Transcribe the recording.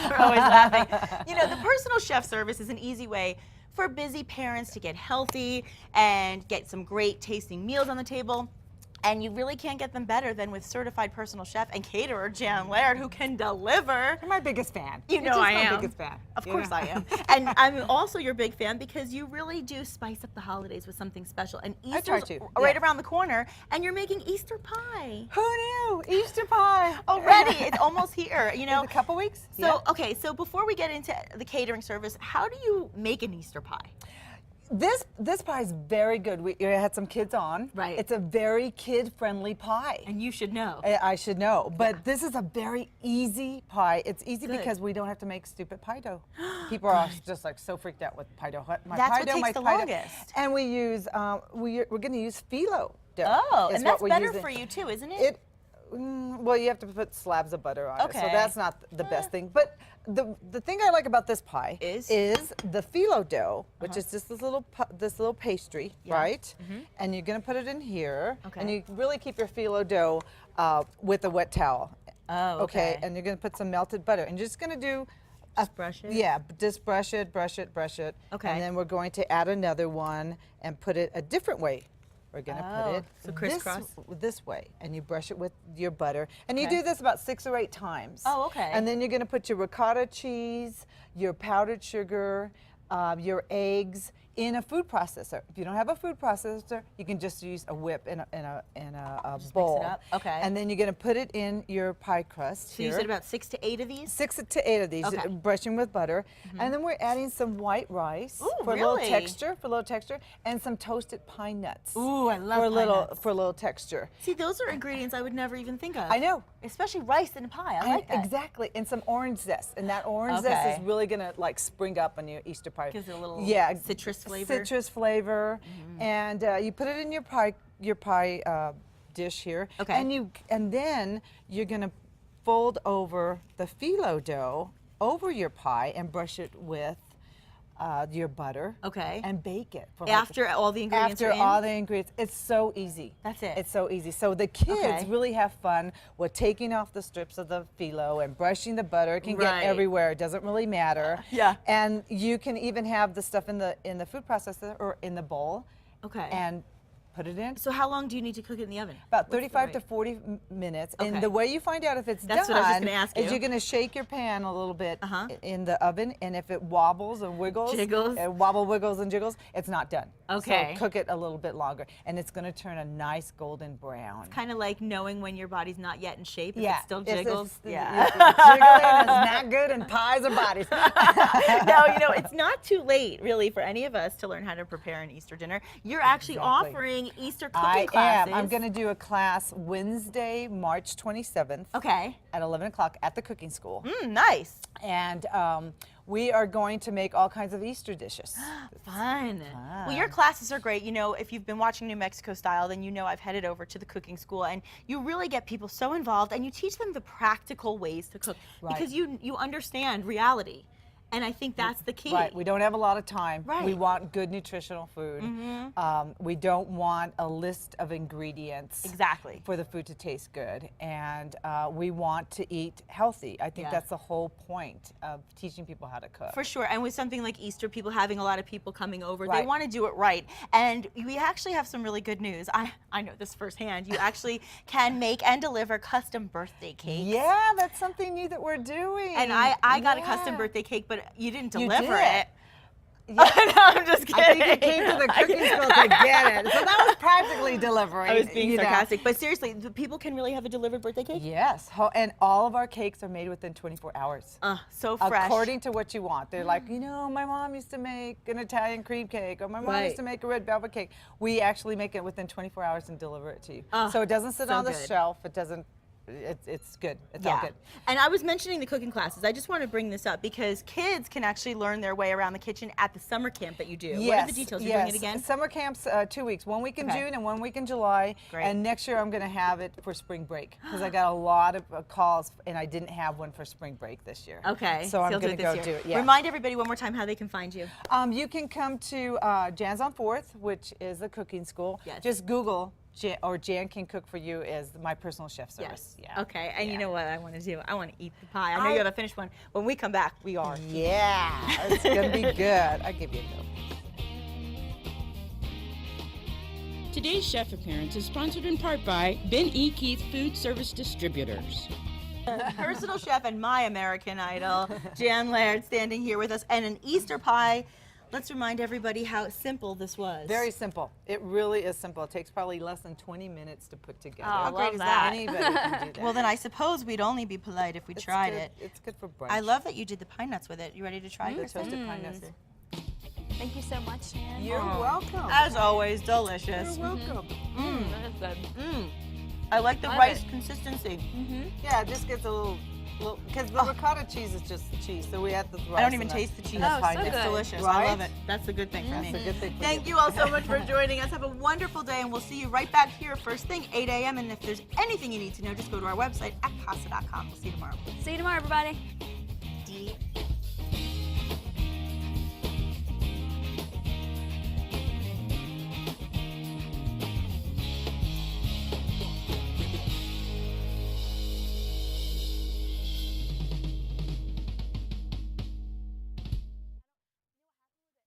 We're always laughing. You know, the personal chef service is an easy way for busy parents to get healthy and get some great tasting meals on the table. And you really can't get them better than with certified personal chef and caterer Jan Laird, who can deliver. You're my biggest fan. You know I am. My biggest fan. Of course I am. And I'm also your big fan because you really do spice up the holidays with something special. And Easter's right around the corner, and you're making Easter pie. Who knew? Easter pie. Already, it's almost here. You know, in a couple weeks. So okay, so before we get into the catering service, how do you make an Easter pie? This pie is very good. We had some kids on. Right. It's a very kid-friendly pie. And you should know. I should know. But this is a very easy pie. It's easy because we don't have to make stupid pie dough. People are just like so freaked out with pie dough. That's what takes the longest. And we use we're going to use phyllo dough. Oh, and that's better for you too, isn't it? Well, you have to put slabs of butter on it, so that's not the best thing. But the thing I like about this pie is the phyllo dough, which is just this little pastry, right? And you're gonna put it in here, and you really keep your phyllo dough with a wet towel. Oh, okay. And you're gonna put some melted butter, and you're just gonna do. Just brush it? Yeah, just brush it, brush it, brush it. Okay. And then we're going to add another one and put it a different way. We're gonna put it this way, and you brush it with your butter, and you do this about 6 or 8 times. Oh, okay. And then you're gonna put your ricotta cheese, your powdered sugar, your eggs in a food processor. If you don't have a food processor, you can just use a whip in a bowl. Mix it up. Okay. And then you're gonna put it in your pie crust. So you said about 6 to 8 of these? 6 to 8 of these, brushing with butter. And then we're adding some white rice for a little texture, and some toasted pine nuts. Ooh, I love pine nuts. For a little texture. See, those are ingredients I would never even think of. I know. Especially rice in a pie. I like that. Exactly, and some orange zest. And that orange zest is really gonna like spring up on your Easter pie. Gives it a little citrus flavor. Citrus flavor. And you put it in your pie dish here. Okay. And then you're gonna fold over the phyllo dough over your pie and brush it with your butter. Okay. And bake it. For after all the ingredients are in? After all the ingredients. It's so easy. That's it. It's so easy. So the kids really have fun with taking off the strips of the phyllo and brushing the butter. It can get everywhere. It doesn't really matter. Yeah. And you can even have the stuff in the food processor or in the bowl. Okay. And put it in. So how long do you need to cook it in the oven? About 35 to 40 minutes. Okay. And the way you find out if it's That's done what I was just gonna ask you. is you're going to shake your pan a little bit in the oven, and if it wobbles and wiggles, wiggles and jiggles, it's not done. Okay. So cook it a little bit longer, and it's going to turn a nice golden brown. It's kind of like knowing when your body's not yet in shape. If it still jiggles. It's jiggling, and it's not good in pies or bodies. No, you know, it's not too late, really, for any of us to learn how to prepare an Easter dinner. You're actually offering Easter cooking classes. I'm going to do a class Wednesday, March 27th. Okay. At 11 o'clock at the cooking school. Nice. And we are going to make all kinds of Easter dishes. Fun. Well, your classes are great. You know, if you've been watching New Mexico Style, then you know I've headed over to the cooking school, and you really get people so involved, and you teach them the practical ways to cook because you understand reality. And I think that's the key. Right. We don't have a lot of time. Right. We want good nutritional food. We don't want a list of ingredients for the food to taste good. And we want to eat healthy. I think that's the whole point of teaching people how to cook. For sure. And with something like Easter, people having a lot of people coming over, they want to do it right. And we actually have some really good news. I know this firsthand. You actually can make and deliver custom birthday cakes. Yeah, that's something new that we're doing. And I got a custom birthday cake, but you didn't deliver it. Yeah. No, I'm just kidding. I think you came to the cooking school to get it. So that was practically delivery. I was being sarcastic. But seriously, the people can really have a delivered birthday cake? Yes. And all of our cakes are made within 24 hours. So fresh. According to what you want. They're like, you know, my mom used to make an Italian cream cake, or my mom used to make a red velvet cake. We actually make it within 24 hours and deliver it to you. So it doesn't sit on the shelf. It doesn't. It's good. It's all good. And I was mentioning the cooking classes. I just want to bring this up because kids can actually learn their way around the kitchen at the summer camp that you do. Yes, what are the details? You bring it again? Summer camp's 2 weeks. 1 week in June and 1 week in July. Great. And next year I'm going to have it for spring break because I got a lot of calls and I didn't have one for spring break this year. Okay. So I'm going to go do it. Yeah. Remind everybody one more time how they can find you. You can come to Jan's on 4th, which is the cooking school. Yes. Just Google Jan can cook for you is my personal chef service. Yes. Yeah. Okay. And you know what I want to do? I want to eat the pie. I know you have a finished one. When we come back, we are. Yeah. It's going to be good. I'll give you a go. Today's chef appearance is sponsored in part by Ben E. Keith Food Service Distributors. Personal chef and my American Idol, Jan Laird, standing here with us, and an Easter pie. Let's remind everybody how simple this was. Very simple. It really is simple. It takes probably less than 20 minutes to put together. Oh, how great is that? Anybody can do that. Well, then I suppose we'd only be polite if we tried it. It's good for brunch. I love that you did the pine nuts with it. You ready to try the it? toasted pine nuts. Thank you so much, Jan. You're welcome. As always, delicious. You're welcome. That's good. I like the rice consistency. Yeah, it just gets a little because the ricotta cheese is just cheese, so we add the rice. I don't even taste the cheese. Oh, so It's good. delicious. Right? I love it. That's a good thing for me. That's a good thing for Thank you all so much for joining us. Have a wonderful day, and we'll see you right back here first thing, 8 a.m. And if there's anything you need to know, just go to our website at casa.com. We'll see you tomorrow. See you tomorrow, everybody. D